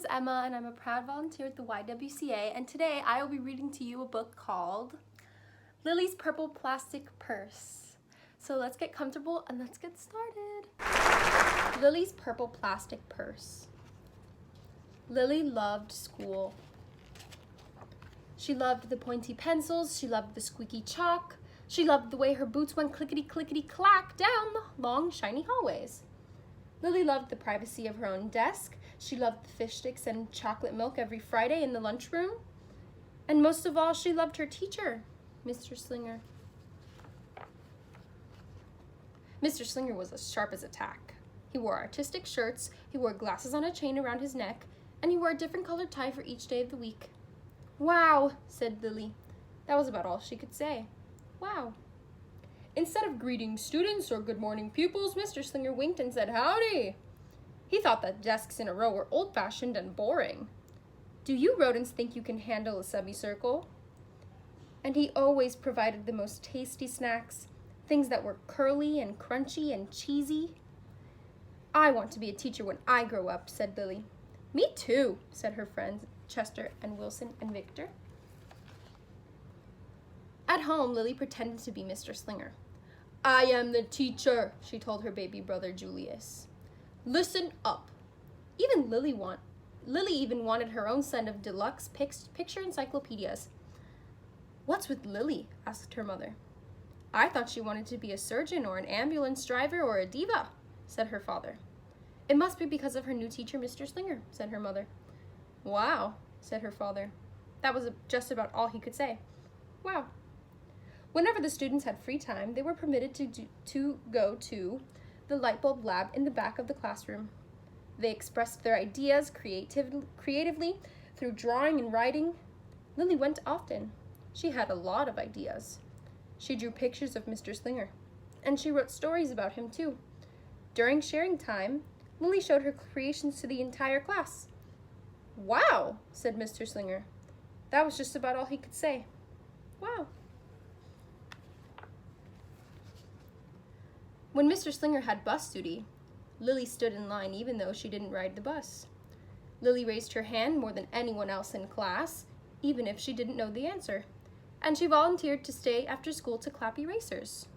is Emma and I'm a proud volunteer at the YWCA, and today I will be reading to you a book called Lilly's Purple Plastic Purse. So let's get comfortable and let's get started. Lilly's Purple Plastic Purse. Lilly loved school. She loved the pointy pencils, she loved the squeaky chalk, she loved the way her boots went clickety-clickety-clack down the long, shiny hallways. Lilly loved the privacy of her own desk. She loved the fish sticks and chocolate milk every Friday in the lunchroom. And most of all, she loved her teacher, Mr. Slinger. Mr. Slinger was as sharp as a tack. He wore artistic shirts, he wore glasses on a chain around his neck, and he wore a different colored tie for each day of the week. "Wow," said Lilly. That was about all she could say. Wow. Instead of greeting students or good morning pupils, Mr. Slinger winked and said, "Howdy." He thought that desks in a row were old-fashioned and boring. "Do you rodents think you can handle a semicircle?" And he always provided the most tasty snacks, things that were curly and crunchy and cheesy. "I want to be a teacher when I grow up," said Lilly. "Me too," said her friends Chester and Wilson and Victor. At home, Lilly pretended to be Mr. Slinger. "I am the teacher," she told her baby brother Julius. "Listen up." Lilly even wanted her own set of deluxe picture encyclopedias. "What's with Lilly?" asked her mother. "I thought she wanted to be a surgeon or an ambulance driver or a diva," said her father. "It must be because of her new teacher, Mr. Slinger," said her mother. "Wow," said her father. That was just about all he could say. Wow. Whenever the students had free time, they were permitted to go to the light bulb lab in the back of the classroom. They expressed their ideas creatively through drawing and writing. Lilly went often. She had a lot of ideas. She drew pictures of Mr. Slinger, and she wrote stories about him too. During sharing time, Lilly showed her creations to the entire class. "Wow," said Mr. Slinger. That was just about all he could say. Wow. When Mr. Slinger had bus duty, Lilly stood in line even though she didn't ride the bus. Lilly raised her hand more than anyone else in class, even if she didn't know the answer, and she volunteered to stay after school to clap erasers.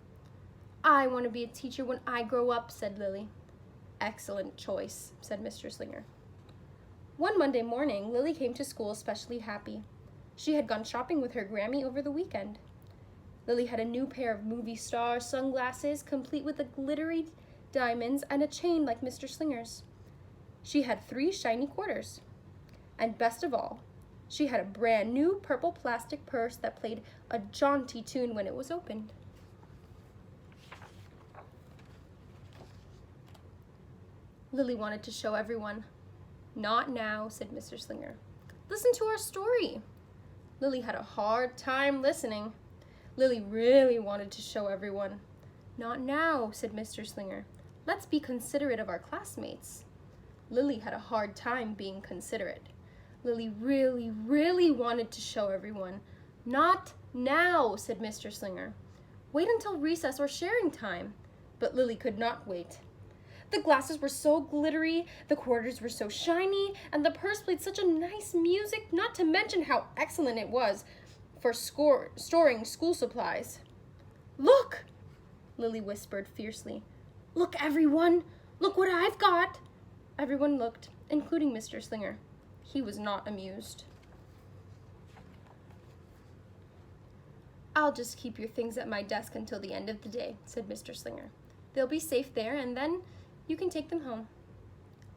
"I want to be a teacher when I grow up," said Lilly. "Excellent choice," said Mr. Slinger. One Monday morning, Lilly came to school especially happy. She had gone shopping with her Grammy over the weekend. Lilly had a new pair of movie star sunglasses, complete with the glittery diamonds and a chain like Mr. Slinger's. She had 3 shiny quarters. And best of all, she had a brand new purple plastic purse that played a jaunty tune when it was opened. Lilly wanted to show everyone. "Not now," said Mr. Slinger. "Listen to our story." Lilly had a hard time listening. Lilly really wanted to show everyone. "Not now," said Mr. Slinger. "Let's be considerate of our classmates." Lilly had a hard time being considerate. Lilly really, really wanted to show everyone. "Not now," said Mr. Slinger. "Wait until recess or sharing time." But Lilly could not wait. The glasses were so glittery, the quarters were so shiny, and the purse played such a nice music, not to mention how excellent it was for storing school supplies. "Look!" Lilly whispered fiercely. "Look, everyone! Look what I've got!" Everyone looked, including Mr. Slinger. He was not amused. "I'll just keep your things at my desk until the end of the day," said Mr. Slinger. "They'll be safe there, and then you can take them home."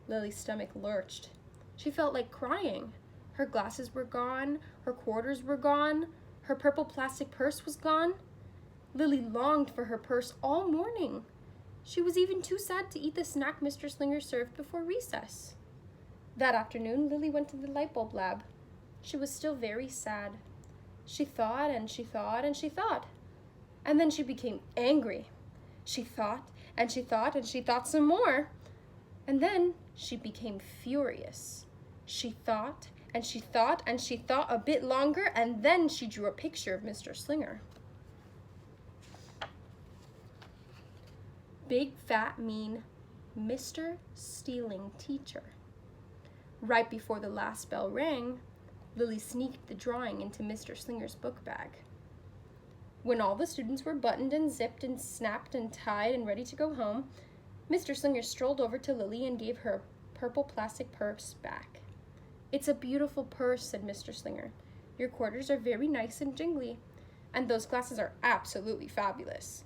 Lilly's stomach lurched. She felt like crying. Her glasses were gone, her quarters were gone, her purple plastic purse was gone. Lilly longed for her purse all morning. She was even too sad to eat the snack Mr. Slinger served before recess. That afternoon, Lilly went to the light bulb lab. She was still very sad. She thought and she thought and she thought. And then she became angry. She thought and she thought and she thought some more. And then she became furious. She thought and she thought and she thought a bit longer, and then she drew a picture of Mr. Slinger. Big, fat, mean Mr. Stealing Teacher. Right before the last bell rang, Lilly sneaked the drawing into Mr. Slinger's book bag. When all the students were buttoned and zipped and snapped and tied and ready to go home, Mr. Slinger strolled over to Lilly and gave her a purple plastic purse back. "It's a beautiful purse," said Mr. Slinger. "Your quarters are very nice and jingly, and those glasses are absolutely fabulous.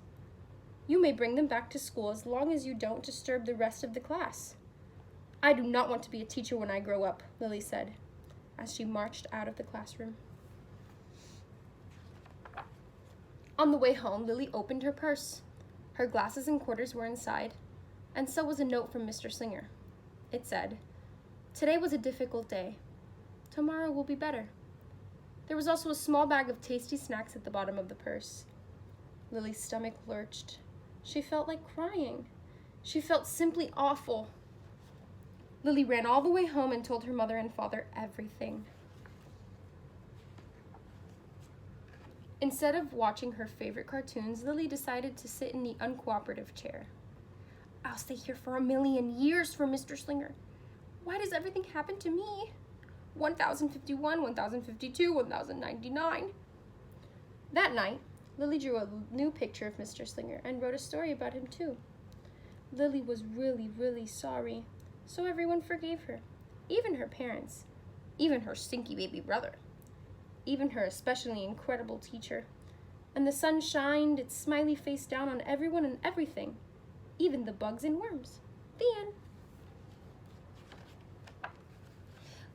You may bring them back to school as long as you don't disturb the rest of the class." "I do not want to be a teacher when I grow up," Lilly said, as she marched out of the classroom. On the way home, Lilly opened her purse. Her glasses and quarters were inside, and so was a note from Mr. Slinger. It said, "Today was a difficult day. Tomorrow will be better." There was also a small bag of tasty snacks at the bottom of the purse. Lily's stomach lurched. She felt like crying. She felt simply awful. Lilly ran all the way home and told her mother and father everything. Instead of watching her favorite cartoons, Lilly decided to sit in the uncooperative chair. "I'll stay here for 1,000,000 years for Mr. Slinger. Why does everything happen to me? 1051, 1052, 1099. That night, Lilly drew a new picture of Mr. Slinger and wrote a story about him too. Lilly was really, really sorry, so everyone forgave her, even her parents, even her stinky baby brother, even her especially incredible teacher. And the sun shined its smiley face down on everyone and everything, even the bugs and worms. The end.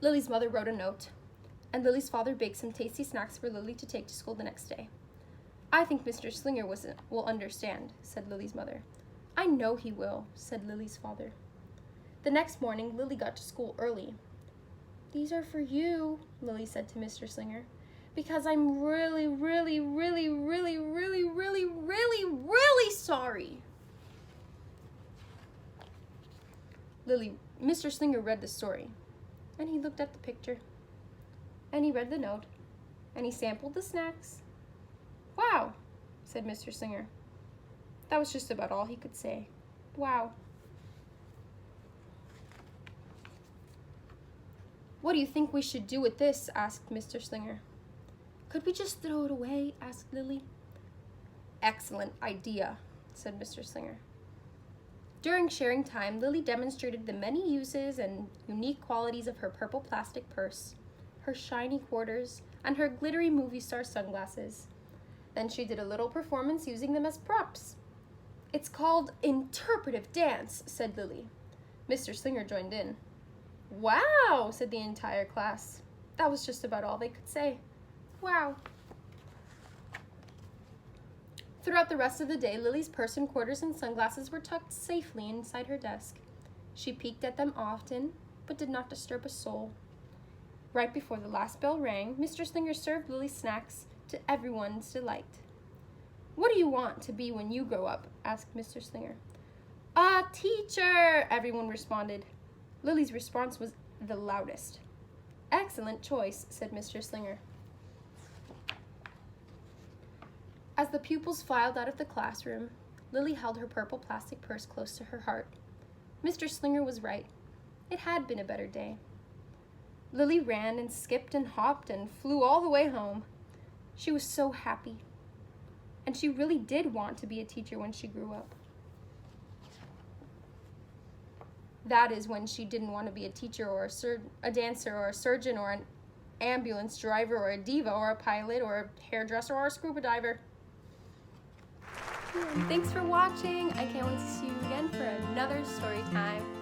Lily's mother wrote a note, and Lily's father baked some tasty snacks for Lilly to take to school the next day. "I think Mr. Slinger will understand," said Lily's mother. "I know he will," said Lily's father. The next morning, Lilly got to school early. "These are for you," Lilly said to Mr. Slinger, "because I'm really, really, really, really, really, really, really, really sorry." Mr. Slinger read the story, and he looked at the picture, and he read the note, and he sampled the snacks. "Wow," said Mr. Slinger. That was just about all he could say. Wow. "What do you think we should do with this?" asked Mr. Slinger. "Could we just throw it away?" asked Lilly. "Excellent idea," said Mr. Slinger. During sharing time, Lilly demonstrated the many uses and unique qualities of her purple plastic purse, her shiny quarters, and her glittery movie star sunglasses. Then she did a little performance using them as props. "It's called interpretive dance," said Lilly. Mr. Slinger joined in. "Wow," said the entire class. That was just about all they could say. Wow. Throughout the rest of the day, Lily's purse and quarters and sunglasses were tucked safely inside her desk. She peeked at them often, but did not disturb a soul. Right before the last bell rang, Mr. Slinger served Lily snacks to everyone's delight. "What do you want to be when you grow up?" asked Mr. Slinger. "A teacher," everyone responded. Lily's response was the loudest. "Excellent choice," said Mr. Slinger. As the pupils filed out of the classroom, Lilly held her purple plastic purse close to her heart. Mr. Slinger was right. It had been a better day. Lilly ran and skipped and hopped and flew all the way home. She was so happy. And she really did want to be a teacher when she grew up. That is, when she didn't want to be a teacher or a dancer or a surgeon or an ambulance driver or a diva or a pilot or a hairdresser or a scuba diver. Thanks for watching. I can't wait to see you again for another story time.